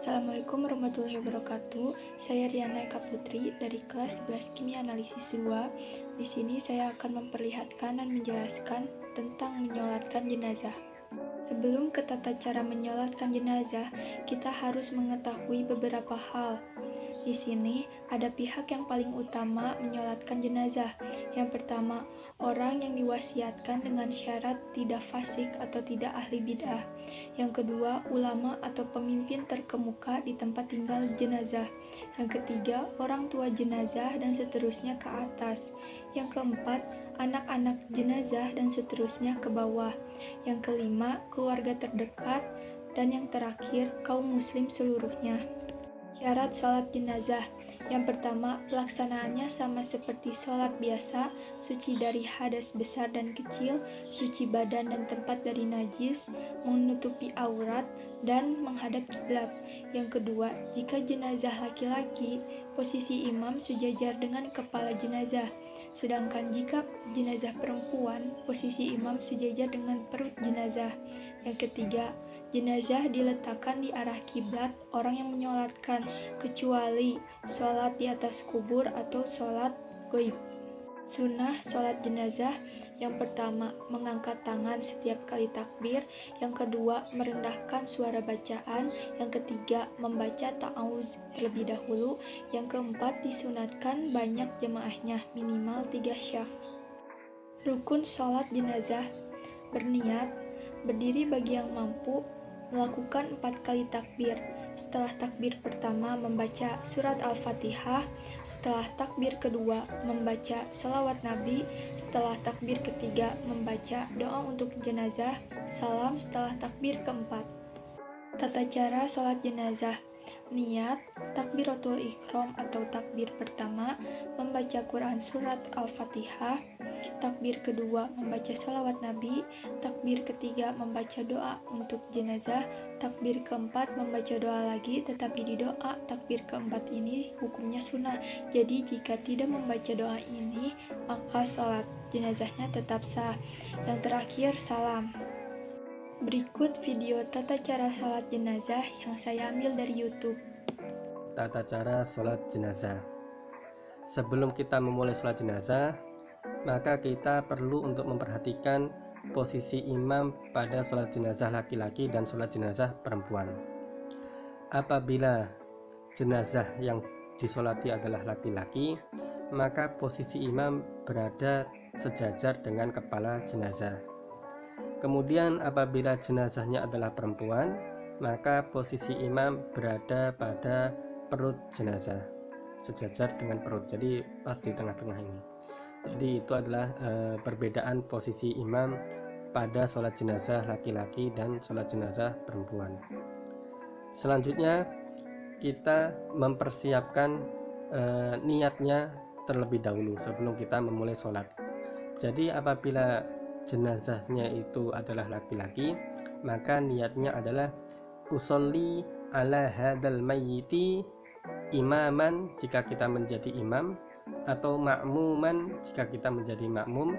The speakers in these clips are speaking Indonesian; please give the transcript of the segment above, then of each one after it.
Assalamualaikum warahmatullahi wabarakatuh. Saya Riana Eka Putri dari kelas 11 Kimia Analisis 2. Di sini saya akan memperlihatkan dan menjelaskan tentang menyolatkan jenazah. Sebelum ke tata cara menyolatkan jenazah, kita harus mengetahui beberapa hal. Di sini ada pihak yang paling utama menyolatkan jenazah. Yang pertama, orang yang diwasiatkan dengan syarat tidak fasik atau tidak ahli bid'ah. Yang kedua, ulama atau pemimpin terkemuka di tempat tinggal jenazah. Yang ketiga, orang tua jenazah dan seterusnya ke atas. Yang keempat, anak-anak jenazah dan seterusnya ke bawah. Yang kelima, keluarga terdekat. Dan yang terakhir, kaum muslim seluruhnya. Syarat sholat jenazah. Yang pertama, pelaksanaannya sama seperti sholat biasa, suci dari hadas besar dan kecil, suci badan dan tempat dari najis, menutupi aurat, dan menghadap kiblat. Yang kedua, jika jenazah laki-laki, posisi imam sejajar dengan kepala jenazah. Sedangkan jika jenazah perempuan, posisi imam sejajar dengan perut jenazah. Yang ketiga, jenazah diletakkan di arah kiblat orang yang menyolatkan, kecuali sholat di atas kubur atau sholat goib. Sunnah sholat jenazah: yang pertama, mengangkat tangan setiap kali takbir. Yang kedua, merendahkan suara bacaan. Yang ketiga, membaca ta'awuz terlebih dahulu. Yang keempat, disunatkan banyak jemaahnya, minimal 3 syaf. Rukun sholat jenazah: berniat, berdiri bagi yang mampu, melakukan 4 kali takbir. Setelah takbir pertama membaca surat Al-Fatihah, setelah takbir kedua membaca salawat Nabi, setelah takbir ketiga membaca doa untuk jenazah, salam setelah takbir keempat. Tata cara sholat jenazah: niat, takbiratul ihram atau takbir pertama, membaca Quran surat Al-Fatihah. Takbir kedua membaca salawat Nabi. Takbir ketiga membaca doa untuk jenazah. Takbir keempat membaca doa lagi, tetapi di doa takbir keempat ini hukumnya sunnah. Jadi jika tidak membaca doa ini, maka sholat jenazahnya tetap sah. Yang terakhir, salam. Berikut video tata cara sholat jenazah yang saya ambil dari YouTube. Tata cara sholat jenazah. Sebelum kita memulai sholat jenazah, maka kita perlu untuk memperhatikan posisi imam pada sholat jenazah laki-laki dan sholat jenazah perempuan. Apabila jenazah yang disolati adalah laki-laki, maka posisi imam berada sejajar dengan kepala jenazah. Kemudian apabila jenazahnya adalah perempuan, maka posisi imam berada pada perut jenazah, sejajar dengan perut, jadi pas di tengah-tengah ini. Jadi itu adalah perbedaan posisi imam pada sholat jenazah laki-laki dan sholat jenazah perempuan. Selanjutnya kita mempersiapkan niatnya terlebih dahulu sebelum kita memulai sholat. Jadi apabila jenazahnya itu adalah laki-laki, maka niatnya adalah usolli ala hadal mayyiti imaman jika kita menjadi imam, atau ma'muman jika kita menjadi makmum,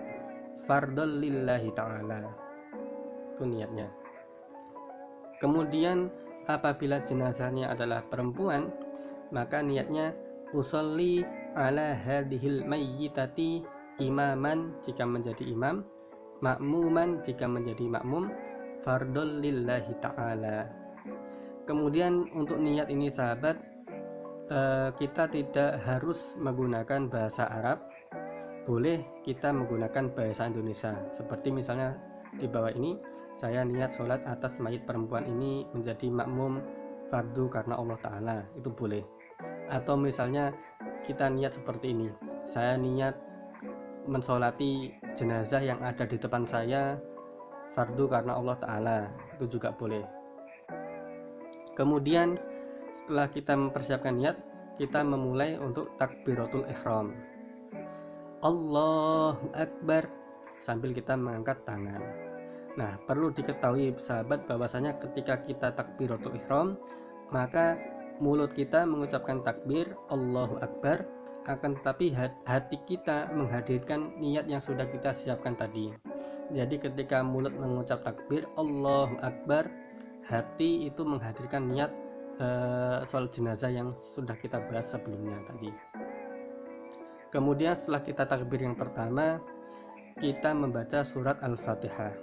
fardhol lillahi ta'ala. Itu niatnya. Kemudian apabila jenazahnya adalah perempuan, maka niatnya usolli ala hadhil mayyitati imaman jika menjadi imam, makmuman jika menjadi makmum, fardhol lillahi ta'ala. Kemudian untuk niat ini sahabat, kita tidak harus menggunakan bahasa Arab, boleh kita menggunakan bahasa Indonesia. Seperti misalnya di bawah ini, saya niat sholat atas mayit perempuan ini menjadi makmum fardu karena Allah Ta'ala, itu boleh. Atau misalnya kita niat seperti ini, saya niat mensolati jenazah yang ada di depan saya fardu karena Allah Ta'ala, itu juga boleh. Kemudian setelah kita mempersiapkan niat, kita memulai untuk takbiratul ihram, Allahu Akbar, sambil kita mengangkat tangan. Nah, perlu diketahui sahabat bahwasanya ketika kita takbiratul ihram, maka mulut kita mengucapkan takbir Allahu Akbar, akan tetapi hati kita menghadirkan niat yang sudah kita siapkan tadi. Jadi ketika mulut mengucap takbir Allahu Akbar, hati itu menghadirkan niat sholat jenazah yang sudah kita bahas sebelumnya tadi. Kemudian setelah kita takbir yang pertama, kita membaca surat Al-Fatihah.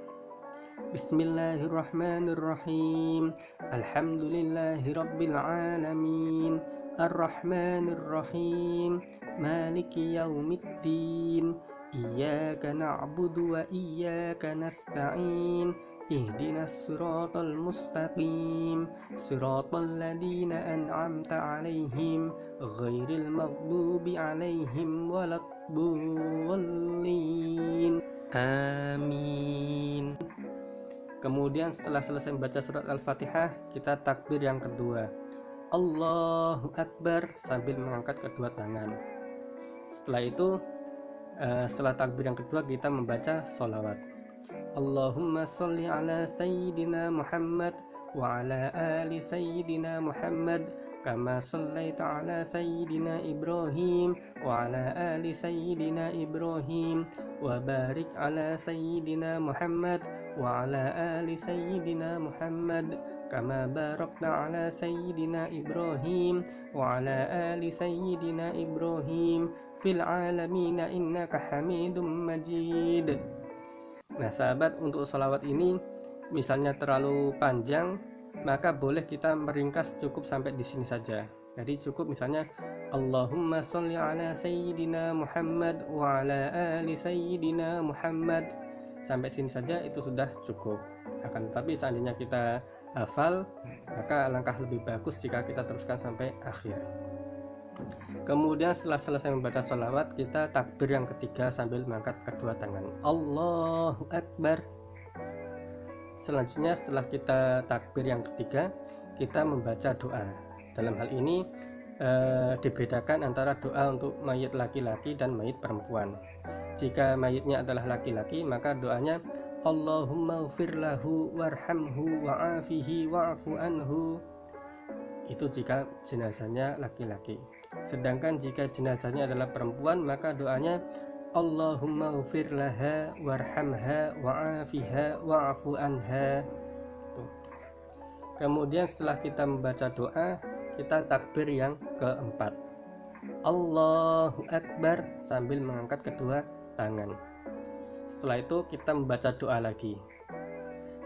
Bismillahirrahmanirrahim. Alhamdulillahirabbil alamin. Ar-Rahmanir-Rahim. Maliki yaumiddin. Iyyaka na'budu wa iyyaka nasta'in. Ihdinas siratal mustaqim. Siratal ladzina an'amta 'alaihim ghairil maghdubi 'alaihim waladdallin. Amin. Kemudian setelah selesai membaca surat Al-Fatihah, kita takbir yang kedua. Allahu Akbar sambil mengangkat kedua tangan. Setelah itu, setelah takbir yang kedua kita membaca sholawat. Allahumma sholli ala sayyidina Muhammad wa ala ali sayyidina Muhammad kama shallaita ala sayyidina Ibrahim wa ala ali sayyidina Ibrahim wa barik ala sayyidina Muhammad wa ala ali sayyidina Muhammad kama barakta ala sayyidina Ibrahim wa ala ali sayyidina Ibrahim fil alamina innaka hamidum majid. Nah sahabat, untuk sholawat ini misalnya terlalu panjang, maka boleh kita meringkas cukup sampai di sini saja. Jadi cukup misalnya Allahumma sholli ala sayyidina Muhammad wa ala ali sayyidina Muhammad, sampai sini saja itu sudah cukup. Akan tetapi seandainya kita hafal, maka alangkah lebih bagus jika kita teruskan sampai akhir. Kemudian setelah selesai membaca sholawat, kita takbir yang ketiga sambil mengangkat kedua tangan. Allahu Akbar. Selanjutnya setelah kita takbir yang ketiga, kita membaca doa. Dalam hal ini dibedakan antara doa untuk mayit laki-laki dan mayit perempuan. Jika mayitnya adalah laki-laki, maka doanya Allahumma ighfir lahu warhamhu wa'afihi wa'fu anhu. Itu jika jenazahnya laki-laki. Sedangkan jika jenazahnya adalah perempuan, maka doanya Allahumma ighfir laha warhamha wa'afiha wa'fu anha. Kemudian setelah kita membaca doa, kita takbir yang keempat. Allahu Akbar sambil mengangkat kedua tangan. Setelah itu kita membaca doa lagi.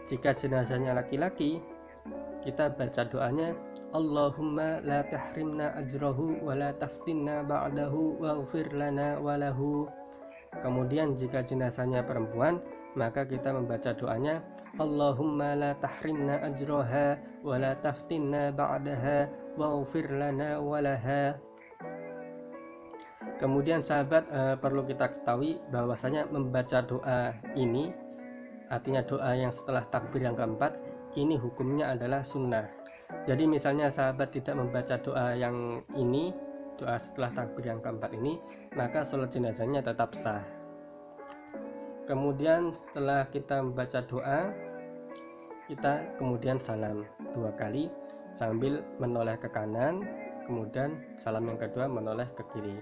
Jika jenazahnya laki-laki, kita baca doanya Allahumma la tahrimna ajrahu wa la taftinna ba'dahu waghfir lana walahu. Kemudian jika jenazahnya perempuan, maka kita membaca doanya Allahumma la tahrimna ajraha wa la taftinna ba'daha waghfir lana walaha. Kemudian sahabat, perlu kita ketahui bahwasanya membaca doa ini, artinya doa yang setelah takbir yang keempat, ini hukumnya adalah sunnah. Jadi misalnya sahabat tidak membaca doa yang ini, doa setelah takbir yang keempat ini, maka sholat jenazahnya tetap sah. Kemudian setelah kita membaca doa, kita kemudian salam 2 kali sambil menoleh ke kanan, kemudian salam yang kedua menoleh ke kiri.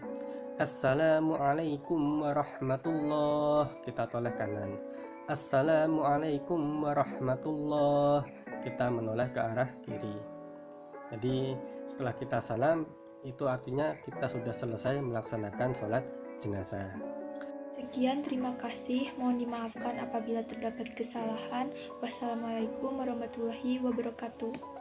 Assalamualaikum warahmatullah, kita toleh kanan. Assalamualaikum warahmatullah, kita menoleh ke arah kiri. Jadi setelah kita salam, itu artinya kita sudah selesai melaksanakan sholat jenazah. Sekian, terima kasih. Mohon dimaafkan apabila terdapat kesalahan. Wassalamualaikum warahmatullahi wabarakatuh.